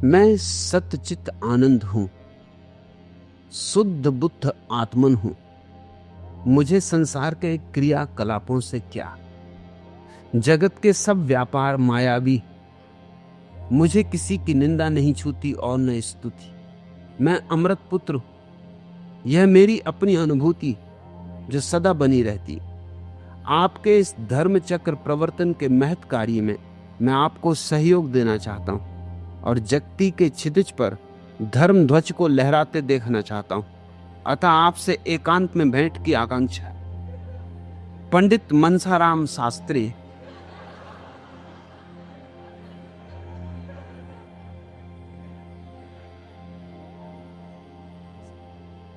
मैं सतचित आनंद हूं, शुद्ध बुद्ध आत्मन हूं। मुझे संसार के क्रियाकलापों से क्या, जगत के सब व्यापार मायावी। मुझे किसी की निंदा नहीं छूती और न स्तुति। मैं अमृत पुत्र हूं, यह मेरी अपनी अनुभूति जो सदा बनी रहती। आपके इस धर्म चक्र प्रवर्तन के महत् कार्य में मैं आपको सहयोग देना चाहता हूं और जगती के क्षितिज पर धर्म ध्वज को लहराते देखना चाहता हूं। अतः आपसे एकांत में भेंट की आकांक्षा है। पंडित मनसाराम शास्त्री।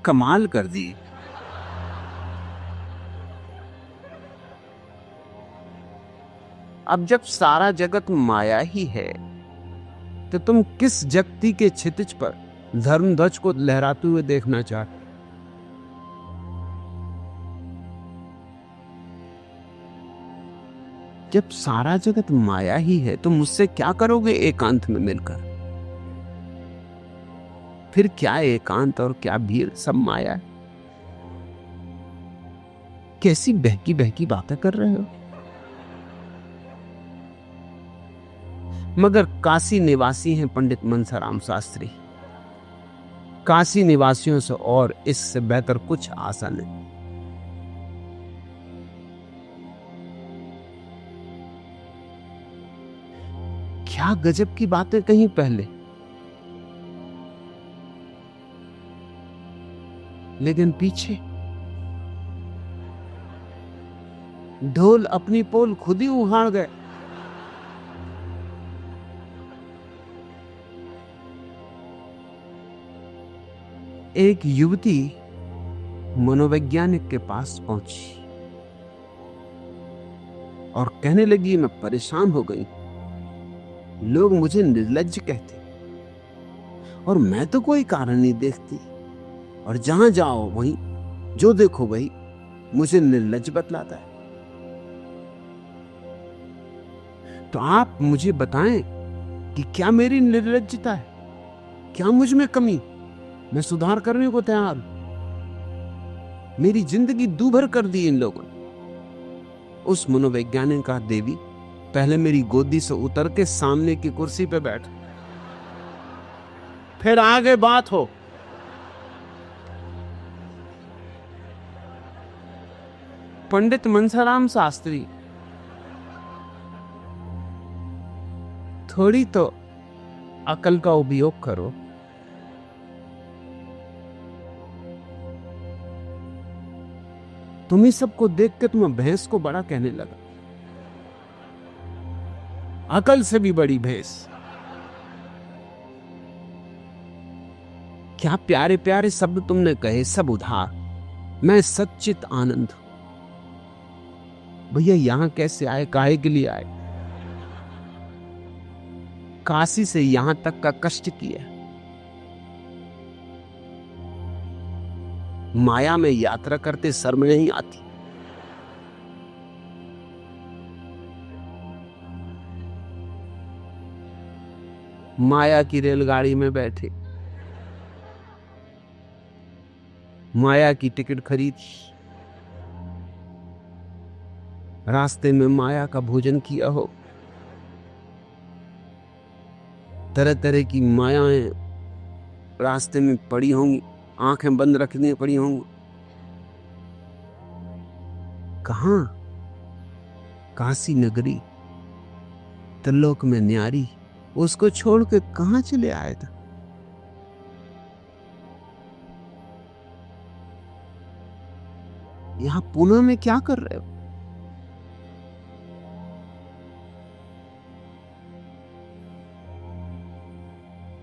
कमाल कर दी। अब जब सारा जगत माया ही है तो तुम किस जगती के क्षितिज पर धर्म ध्वज को लहराते हुए देखना चाहते? जब सारा जगत माया ही है तो मुझसे क्या करोगे एकांत में मिलकर? फिर क्या एकांत और क्या भीड़, सब माया है। कैसी बहकी बहकी बातें कर रहे हो। मगर काशी निवासी हैं पंडित मनसाराम शास्त्री। काशी निवासियों से और इससे बेहतर कुछ आशा नहीं। क्या गजब की बातें कहीं पहले, लेकिन पीछे ढोल अपनी पोल खुद ही उखाड़ गए। एक युवती मनोवैज्ञानिक के पास पहुंची और कहने लगी, मैं परेशान हो गई। लोग मुझे निर्लज्ज कहते और मैं तो कोई कारण नहीं देखती, और जहां जाओ वहीं जो देखो वही मुझे निर्लज्ज बतलाता है। तो आप मुझे बताएं कि क्या मेरी निर्लज्जता है, क्या मुझ में कमी? मैं सुधार करने को तैयार हूं। मेरी जिंदगी दूभर कर दी इन लोगों ने। उस मनोवैज्ञानिक का, देवी पहले मेरी गोदी से उतर के सामने की कुर्सी पे बैठ, फिर आगे बात हो। पंडित मनसाराम शास्त्री, थोड़ी तो अकल का उपयोग करो। तुम ही सबको देख के तुम्हें भैंस को बड़ा कहने लगा। अकल से भी बड़ी भैंस। क्या प्यारे प्यारे शब्द तुमने कहे, सब उधार। मैं सच्चित आनंद हूं। भैया यहां कैसे आए, काहे के लिए आए? काशी से यहां तक का कष्ट किया, माया में यात्रा करते शर्म नहीं आती? माया की रेलगाड़ी में बैठे, माया की टिकट खरीदी, रास्ते में माया का भोजन किया हो। तरह तरह की मायाएं रास्ते में पड़ी होंगी, आंखें बंद रखनी पड़ी होंगी। कहां? काशी नगरी, त्रिलोक में न्यारी, उसको छोड़ के कहां चले आया था? यहां पुणे में क्या कर रहे हो?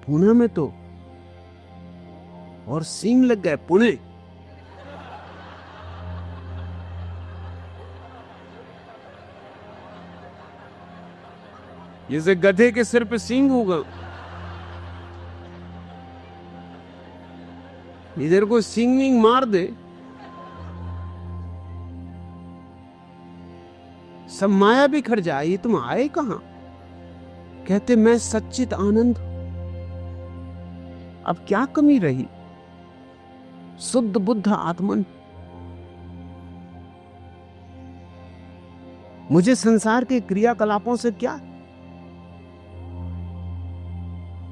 पुणे में तो और सींग लग गए। पुणे जैसे गधे के सिर पे सींग होगा। इधर को सींग मार दे, सब माया बिखर जाए। ये तुम आए कहां? कहते मैं सच्चित आनंद हूं। अब क्या कमी रही? शुद्ध बुद्ध आत्मन। मुझे संसार के क्रियाकलापों से क्या?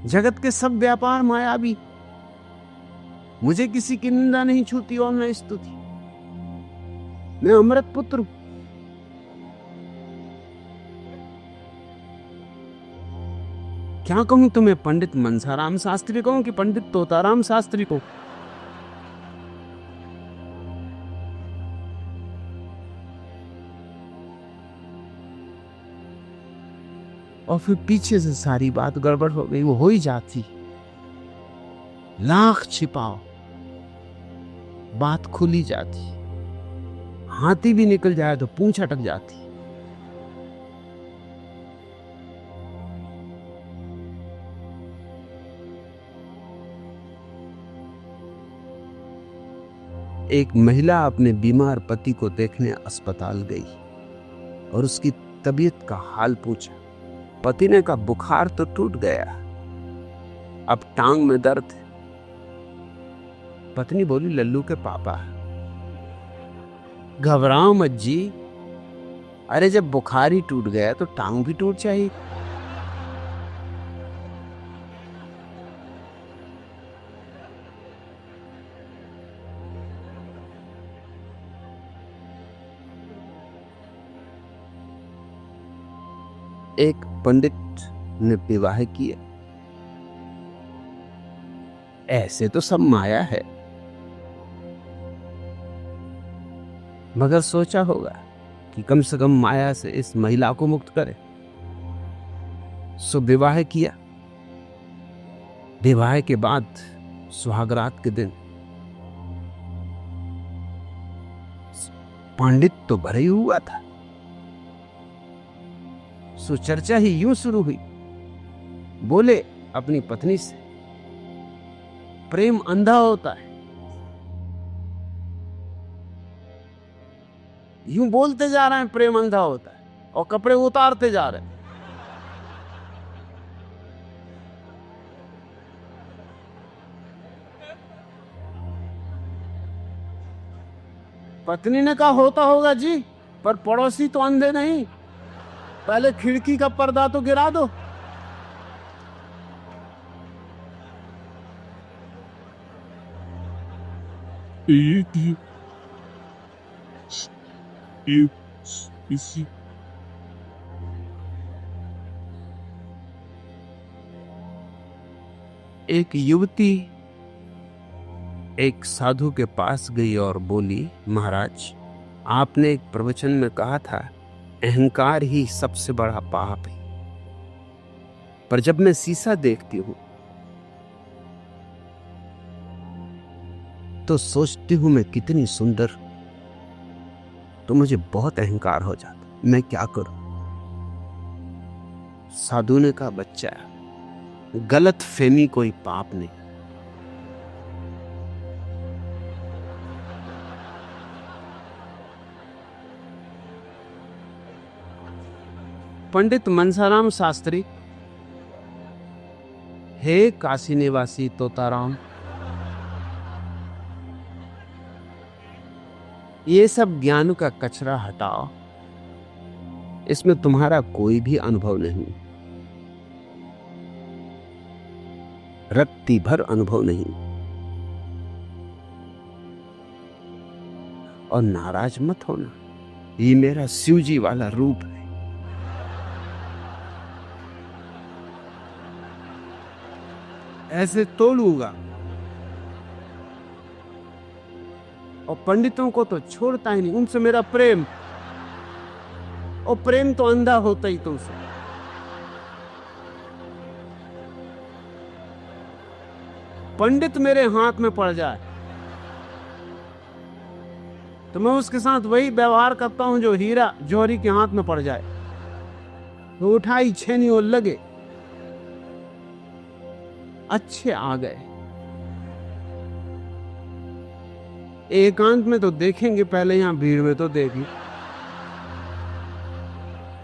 जगत के सब व्यापार मायावी। मुझे किसी की निंदा नहीं छूती और न स्तुति। मैं अमृत पुत्र हूं। क्या कहूं तुम्हें, पंडित मनसाराम शास्त्री कहूं कि पंडित तोताराम शास्त्री को? और फिर पीछे से सारी बात गड़बड़ हो गई। वो हो ही जाती, लाख छिपाओ बात खुली जाती। हाथी भी निकल जाए तो पूंछ अटक जाती। एक महिला अपने बीमार पति को देखने अस्पताल गई और उसकी तबीयत का हाल पूछा। पति ने कहा, बुखार तो टूट गया, अब टांग में दर्द है। पत्नी बोली, लल्लू के पापा। घबराओ मत जी, अरे जब बुखार ही टूट गया तो टांग भी टूट जाएगी। एक पंडित ने विवाह किया। ऐसे तो सब माया है, मगर सोचा होगा कि कम से कम माया से इस महिला को मुक्त करे। सो विवाह किया। विवाह के बाद सुहागरात के दिन पंडित तो भरे ही हुआ था। सो चर्चा ही यूं शुरू हुई। बोले अपनी पत्नी से, प्रेम अंधा होता है। यूं बोलते जा रहे हैं प्रेम अंधा होता है और कपड़े उतारते जा रहे हैं। पत्नी ने कहा, होता होगा जी, पर पड़ोसी तो अंधे नहीं, पहले खिड़की का पर्दा तो गिरा दो। एक युवती एक साधु के पास गई और बोली, महाराज, आपने एक प्रवचन में कहा था अहंकार ही सबसे बड़ा पाप है, पर जब मैं शीशा देखती हूं तो सोचती हूं मैं कितनी सुंदर, तो मुझे बहुत अहंकार हो जाता। मैं क्या करूं? साधु ने कहा, बच्चा, गलत फहमी कोई पाप नहीं। पंडित मनसाराम शास्त्री, हे काशी निवासी तोताराम, ये सब ज्ञान का कचरा हटाओ, इसमें तुम्हारा कोई भी अनुभव नहीं, रत्ती भर अनुभव नहीं। और नाराज मत होना, ये मेरा शिवजी वाला रूप है। ऐसे तोड़ूंगा और पंडितों को तो छोड़ता ही नहीं, उनसे मेरा प्रेम, और प्रेम तो अंधा होता ही तुमसे। पंडित मेरे हाथ में पड़ जाए तो मैं उसके साथ वही व्यवहार करता हूं जो हीरा जौहरी के हाथ में पड़ जाए, तो उठाई छेनी और लगे। अच्छे आ गए, एकांत में तो देखेंगे, पहले यहां भीड़ में तो देखी।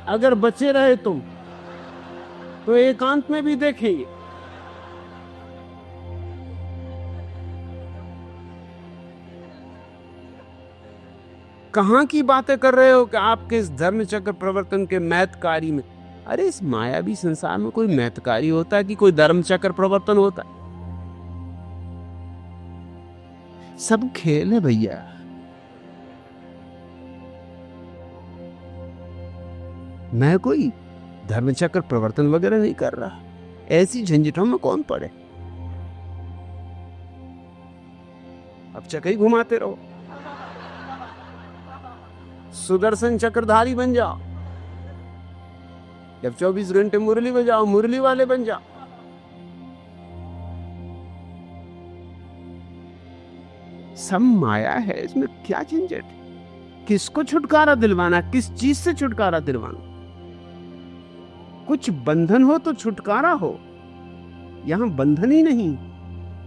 अगर बचे रहे तुम तो एकांत में भी देखेंगे। कहां की बातें कर रहे हो कि आपके इस धर्म चक्र प्रवर्तन के महत्कारी में? अरे इस मायावी संसार में कोई महत्कारी होता है कि कोई धर्म चक्र प्रवर्तन होता है? सब खेल है भैया। मैं कोई धर्म चक्र प्रवर्तन वगैरह नहीं कर रहा। ऐसी झंझटों में कौन पड़े? अब चक्र ही घुमाते रहो, सुदर्शन चक्रधारी बन जाओ। जब 24 घंटे मुरली बजाओ, मुरली वाले बन जाओ। सब माया है, इसमें क्या झंझट? किसको छुटकारा दिलवाना? किस चीज से छुटकारा दिलवाना? कुछ बंधन हो तो छुटकारा हो। यहां बंधन ही नहीं,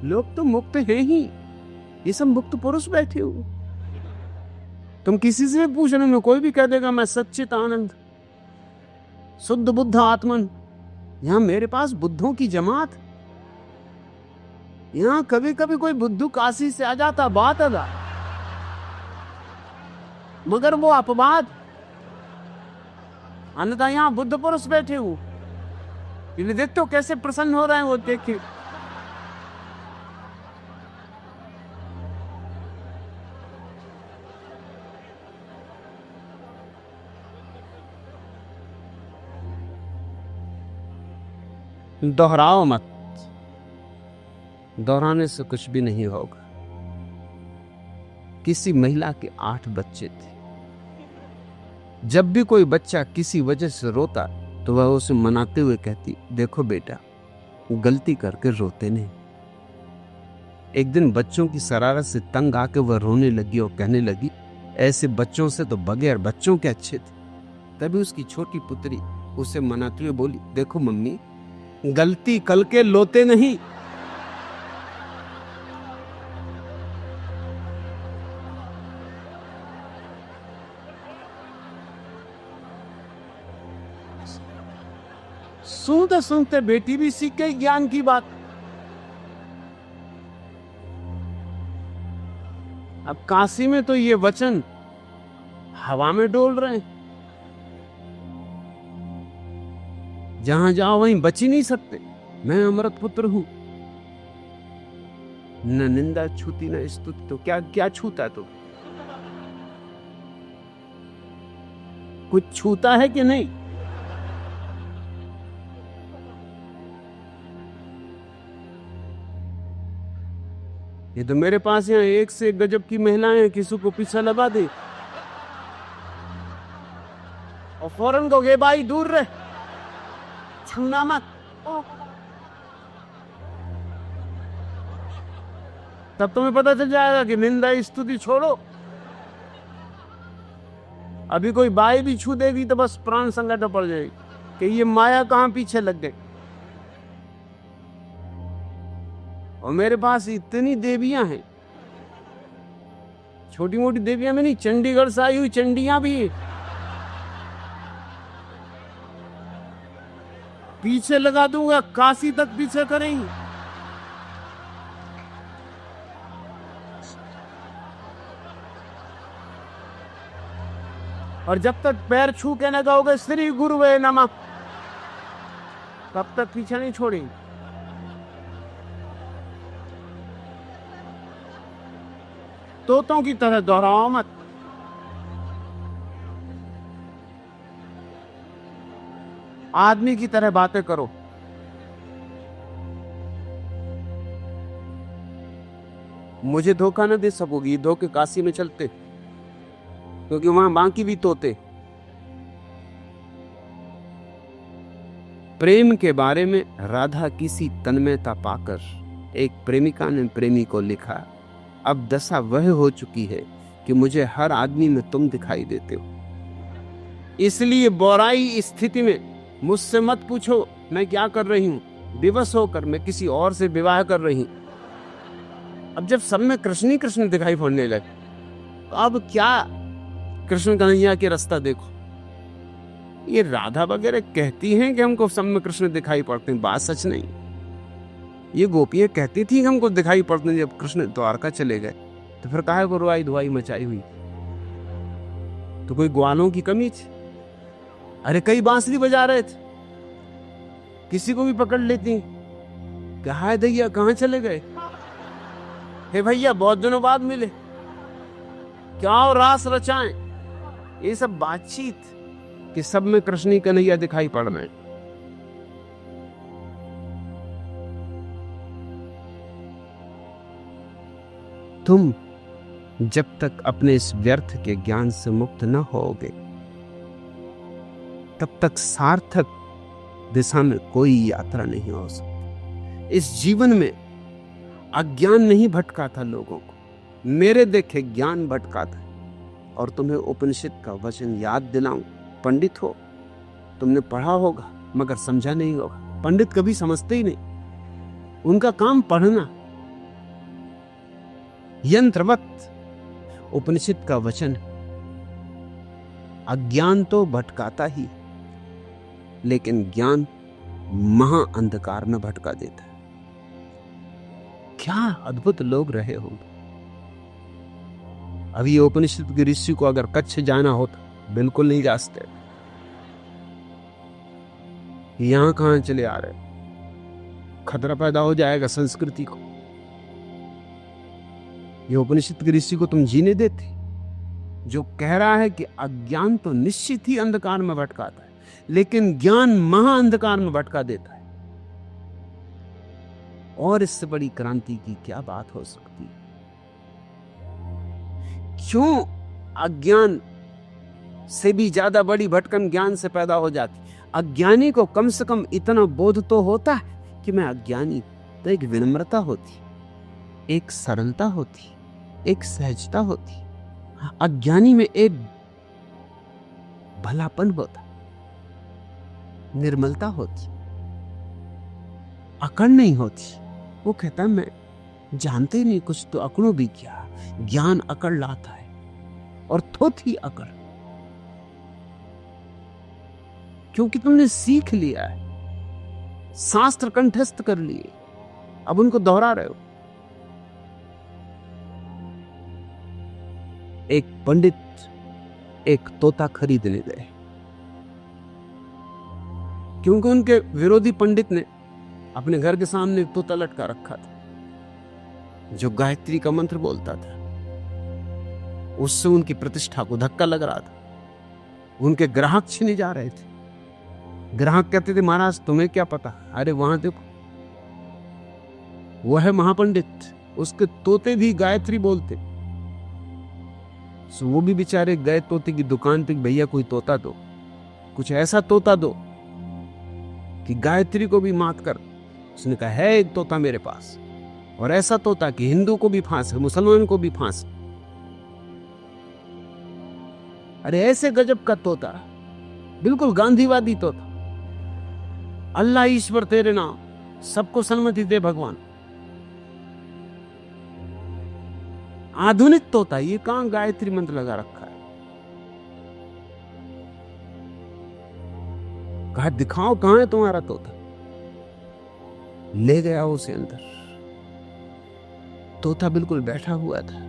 लोग तो मुक्त हैं ही। ये सब मुक्त पुरुष बैठे हो। तुम किसी से पूछने में कोई भी कह देगा मैं सच्चित आनंद, शुद्ध बुद्ध आत्मन। यहां मेरे पास बुद्धों की जमात। यहां कभी कभी कोई बुद्धू काशी से आ जाता, बात अदा, मगर वो अपवाद। अन्यथा यहां बुद्ध पुरुष बैठे हो। ये देखते हो कैसे प्रसन्न हो रहे हैं वो, देखिए। दोहराओ मत, दोहराने से कुछ भी नहीं होगा। किसी महिला के 8 बच्चे थे। जब भी कोई बच्चा किसी वजह से रोता तो वह उसे मनाते हुए कहती, देखो बेटा, गलती करके रोते नहीं। एक दिन बच्चों की शरारत से तंग आके वह रोने लगी और कहने लगी, ऐसे बच्चों से तो बगैर बच्चों के अच्छे थे। तभी उसकी छोटी पुत्री उसे मनाते हुए बोली, देखो मम्मी, गलती कल के लोते नहीं। सुनते सुनते बेटी भी सीख गई ज्ञान की बात। अब काशी में तो ये वचन हवा में डोल रहे हैं। जहां जाओ वहीं बच ही नहीं सकते। मैं अमृत पुत्र हूं। न निंदा छूती न स्तुति, तो क्या क्या छूता? तो कुछ छूता है कि नहीं? ये तो मेरे पास यहाँ एक से एक गजब की महिलाएं हैं, किसी को पीछा लगा दे और फौरन को गे भाई दूर रहे, छूना मत। तब तुम्हें पता चल जाएगा कि निंदा स्तुति छोड़ो। अभी कोई बाई भी छू देगी तो बस प्राण संकट में पड़ जाएगी कि ये माया कहां पीछे लग गई। और मेरे पास इतनी देवियां हैं, छोटी मोटी देवियां में नहीं, चंडीगढ़ से आई हुई चंडियां भी हैं। पीछे लगा दूंगा, काशी तक पीछे करेंगी। और जब तक पैर छू के न गाओगे श्री गुरुवे नमः, तब तक पीछे नहीं छोड़ेंगे। तोतों की तरह दोहराओ मत। आदमी की तरह बातें करो। मुझे धोखा न दे सकोगी, धोखे काशी में चलते, क्योंकि वहां बाकी भी तोते। प्रेम के बारे में राधा किसी तन्मयता पाकर एक प्रेमिका ने प्रेमी को लिखा, अब दशा वह हो चुकी है कि मुझे हर आदमी में तुम दिखाई देते हो। इसलिए बोराई स्थिति में मुझसे मत पूछो मैं क्या कर रही हूं। विवश होकर मैं किसी और से विवाह कर रही हूं। अब जब सब में कृष्ण ही कृष्ण दिखाई पड़ने लगे, तो अब क्या कृष्ण कन्हैया के रास्ता देखो। ये राधा वगैरह कहती हैं कि हमको सब में कृष्ण दिखाई पड़ते हैं, बात सच नहीं। ये गोपियां कहती थी कि हमको दिखाई पड़ते हैं, जब कृष्ण द्वारका चले गए तो फिर काहे को रुआई धुआई मचाई हुई। तो कोई ग्वालों की कमी थी? अरे कई बांसुरी बजा रहे थे, किसी को भी पकड़ लेती। कहा है दैया कहाँ चले गए? हे भैया बहुत दिनों बाद मिले, क्या और रास रचाएं? ये सब बातचीत कि सब में कृष्ण ही कन्हैया दिखाई पड़ रहे हैं। तुम जब तक अपने इस व्यर्थ के ज्ञान से मुक्त न होगे, तब तक सार्थक दिशा में कोई यात्रा नहीं हो सकती। इस जीवन में अज्ञान नहीं भटका था लोगों को, मेरे देखे ज्ञान भटका था। और तुम्हें उपनिषद का वचन याद दिलाऊं, पंडित हो, तुमने पढ़ा होगा मगर समझा नहीं होगा। पंडित कभी समझते ही नहीं, उनका काम पढ़ना। यंत्रवत उपनिषद का वचन, अज्ञान तो भटकाता ही, लेकिन ज्ञान महा अंधकार में भटका देता है। क्या अद्भुत लोग रहे होंगे। अभी ये उपनिषद के ऋषि को अगर कच्छ जाना होता, बिल्कुल नहीं जा सकते। यहां कहां चले आ रहे, खतरा पैदा हो जाएगा संस्कृति को। ये उपनिषद के ऋषि को तुम जीने देते, जो कह रहा है कि अज्ञान तो निश्चित ही अंधकार में भटकाता है, लेकिन ज्ञान महा अंधकार में भटका देता है। और इससे बड़ी क्रांति की क्या बात हो सकती है? क्यों अज्ञान से भी ज्यादा बड़ी भटकन ज्ञान से पैदा हो जाती? अज्ञानी को कम से कम इतना बोध तो होता है कि मैं अज्ञानी, तो एक विनम्रता होती, एक सरलता होती, एक सहजता होती। अज्ञानी में एक भलापन होता, निर्मलता होती, अकड़ नहीं होती। वो कहता मैं जानते नहीं कुछ, तो अकड़ो भी क्या। ज्ञान अकड़ लाता है, और थोथी अकड़, क्योंकि तुमने सीख लिया है, शास्त्र कंठस्थ कर लिए, अब उनको दोहरा रहे हो। एक पंडित एक तोता खरीदने गए, क्योंकि उनके विरोधी पंडित ने अपने घर के सामने एक तोता लटका रखा था, जो गायत्री का मंत्र बोलता था। उससे उनकी प्रतिष्ठा को धक्का लग रहा था। उनके ग्राहक छिने जा रहे थे। ग्राहक कहते थे महाराज तुम्हें क्या पता, अरे वहां देखो वो है महापंडित, उसके तोते भी गायत्री बोलते। सो वो भी बेचारे गए तोते की दुकान पे, भैया कोई तोता दो, कुछ ऐसा तोता दो कि गायत्री को भी मात कर। उसने कहा है एक तोता मेरे पास, और ऐसा तोता कि हिंदू को भी फांस है, मुसलमान को भी फांस। अरे ऐसे गजब का तोता, बिल्कुल गांधीवादी तोता। अल्लाह ईश्वर तेरे नाम, सबको सन्मति दे भगवान। आधुनिक तोता, ये कहां गायत्री मंत्र लगा रखा है। कहा दिखाओ कहां है तुम्हारा तोता। ले गया उसे अंदर। तोता बिल्कुल बैठा हुआ था,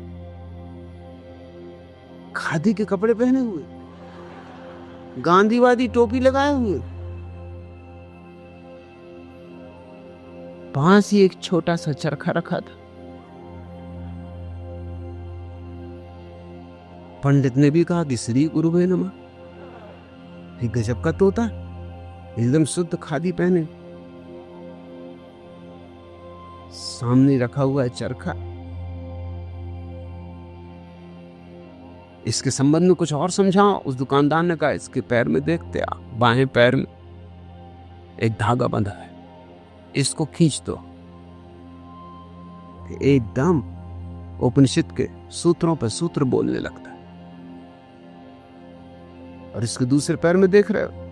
खादी के कपड़े पहने हुए, गांधीवादी टोपी लगाए हुए, पास ही एक छोटा सा चरखा रखा था। पंडित ने भी कहा कि श्री गुरु वे नमः। एक गजब का तोता, एकदम शुद्ध खादी पहने, सामने रखा हुआ है चरखा। इसके संबंध में कुछ और समझाओ। उस दुकानदार ने कहा इसके पैर में देखते आप, बाएं पैर में एक धागा बंधा है, इसको खींच दो। एकदम उपनिषद के सूत्रों पर सूत्र बोलने लगता है। और इसके दूसरे पैर में देख रहे हो,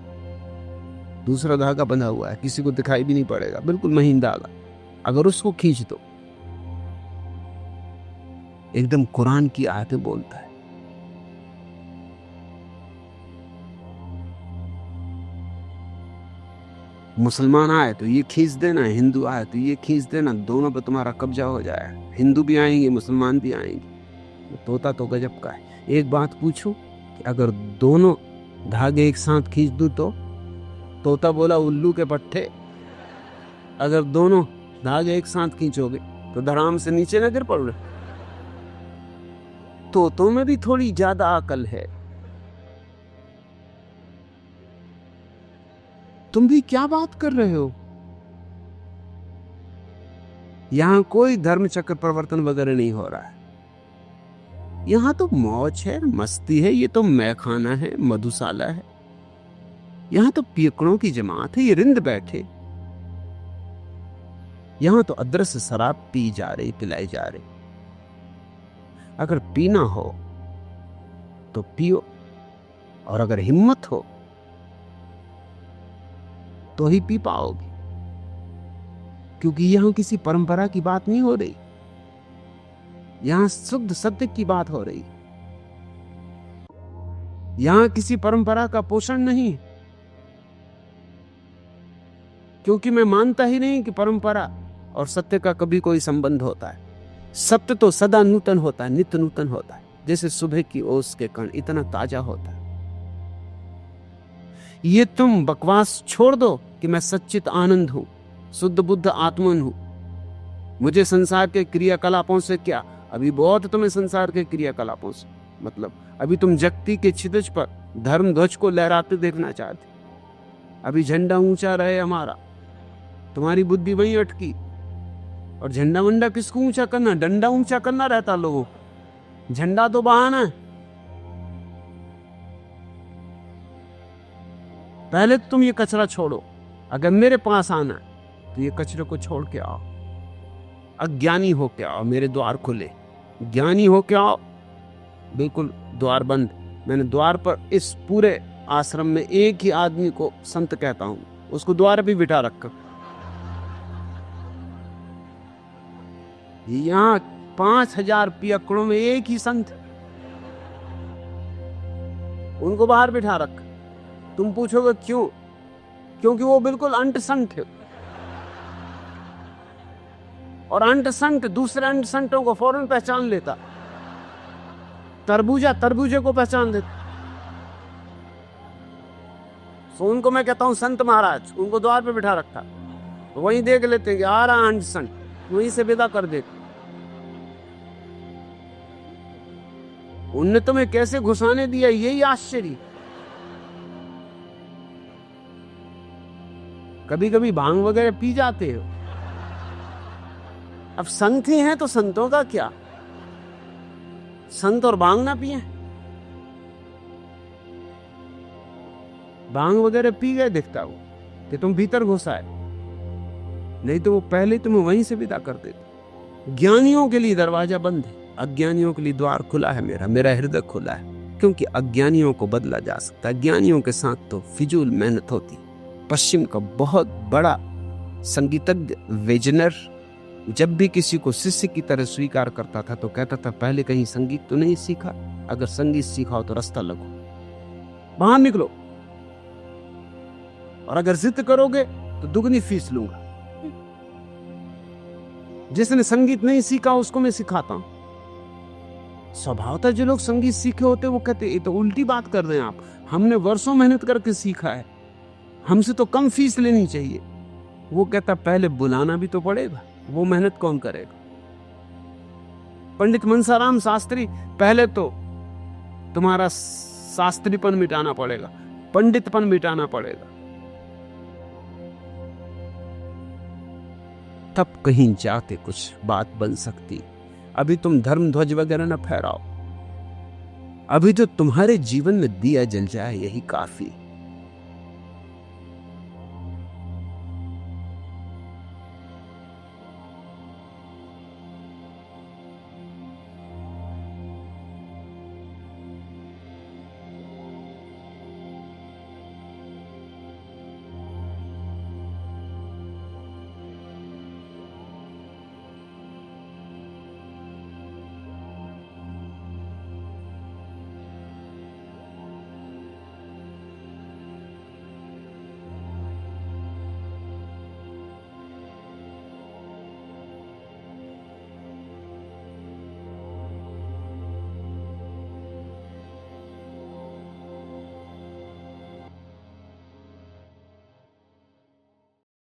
दूसरा धागा बंधा हुआ है, किसी को दिखाई भी नहीं पड़ेगा, बिल्कुल महीन धागा। अगर उसको खींच दो, एकदम कुरान की आयतें बोलता है। मुसलमान आए तो ये खींच देना, हिंदू आए तो ये खींच देना, दोनों पे तुम्हारा कब्जा हो जाएगा। हिंदू भी आएंगे, मुसलमान भी आएंगे। तोता तो गजब का है। एक बात पूछूं, कि अगर दोनों धागे एक साथ खींच दूं तो तोता बोला उल्लू के पट्टे, अगर दोनों धागे एक साथ खींचोगे तो धड़ाम से नीचे न गिर पड़ोगे। तोतों में भी थोड़ी ज्यादा अकल है। तुम भी क्या बात कर रहे हो? यहां कोई धर्म चक्र प्रवर्तन वगैरह नहीं हो रहा है। यहां तो मौज है, मस्ती है, ये तो मैखाना है, मधुशाला है। यहां तो पियकड़ों की जमात है, ये रिंद बैठे। यहां तो अदरस शराब पी जा रही, पिलाई जा रही। अगर पीना हो तो पियो, और अगर हिम्मत हो तो ही पी पाओगे, क्योंकि यहां किसी परंपरा की बात नहीं हो रही। यहां शुद्ध सत्य की बात हो रही। यहां किसी परंपरा का पोषण नहीं, क्योंकि मैं मानता ही नहीं कि परंपरा और सत्य का कभी कोई संबंध होता है। सत्य तो सदा नूतन होता है, नित्य नूतन होता है, जैसे सुबह की ओस के कण इतना ताजा होता है। ये तुम बकवास छोड़ दो कि मैं सच्चित आनंद हूं, शुद्ध बुद्ध आत्मन हूं, मुझे संसार के क्रियाकलापों से क्या। अभी बहुत तुम्हें संसार के क्रियाकलापों से मतलब, अभी तुम जगती के क्षितिज पर धर्म ध्वज को लहराते देखना चाहते। अभी झंडा ऊंचा रहे हमारा, तुम्हारी बुद्धि वहीं अटकी। और झंडा वंडा किसको ऊंचा करना, डंडा ऊंचा करना रहता लोगों, झंडा तो बहाना है। पहले तुम ये कचरा छोड़ो। अगर मेरे पास आना तो ये कचरे को छोड़ के आओ, अज्ञानी हो के आओ, मेरे द्वार खुले। ज्ञानी हो के आओ, बिल्कुल द्वार बंद। मैंने द्वार पर इस पूरे आश्रम में एक ही आदमी को संत कहता हूं, उसको द्वार भी बिठा रखा। यहां 5000 पियकड़ों में एक ही संत, उनको बाहर बिठा रखा। तुम पूछोगे क्यों? क्योंकि वो बिल्कुल अंट संत है, और अंट संत दूसरे अंट संतों को फौरन पहचान लेता। तरबूजा तरबूजे को पहचान देता। तो उनको मैं कहता हूं संत महाराज, उनको द्वार पे बिठा रखा, तो वहीं देख लेते हैं कि आ रहा अंट संत, वहीं से विदा कर देते। उनने तुम्हें कैसे घुसाने दिया, यही आश्चर्य। कभी कभी भांग वगैरह पी जाते हो। अब संत ही हैं तो संतों का क्या, संत और भांग ना पिए। भांग वगैरह पी गए दिखता हो कि तुम भीतर घुसाए, नहीं तो वो पहले तुम्हें वहीं से विदा कर देते। ज्ञानियों के लिए दरवाजा बंद है, अज्ञानियों के लिए द्वार खुला है। मेरा हृदय खुला है, क्योंकि अज्ञानियों को बदला जा सकता है। ज्ञानियों के साथ तो फिजूल मेहनत होती। पश्चिम का बहुत बड़ा संगीतज्ञ वेजनर जब भी किसी को शिष्य की तरह स्वीकार करता था तो कहता था, पहले कहीं संगीत तो नहीं सीखा, अगर संगीत सीखा हो तो रास्ता लगो, बाहर निकलो, और अगर जिद करोगे तो दुगनी फीस लूंगा। जिसने संगीत नहीं सीखा उसको मैं सिखाता हूं। स्वभावतः जो लोग संगीत सीखे होते वो कहते ये तो उल्टी बात कर रहे हैं आप, हमने वर्षों मेहनत करके सीखा है, हमसे तो कम फीस लेनी चाहिए। वो कहता पहले बुलाना भी तो पड़ेगा, वो मेहनत कौन करेगा। पंडित मनसाराम शास्त्री, पहले तो तुम्हारा शास्त्रीपन मिटाना पड़ेगा, पंडितपन मिटाना पड़ेगा, तब कहीं जाके कुछ बात बन सकती। अभी तुम धर्म ध्वज वगैरह न फहराओ, अभी तो तुम्हारे जीवन में दिया जल जाए यही काफी।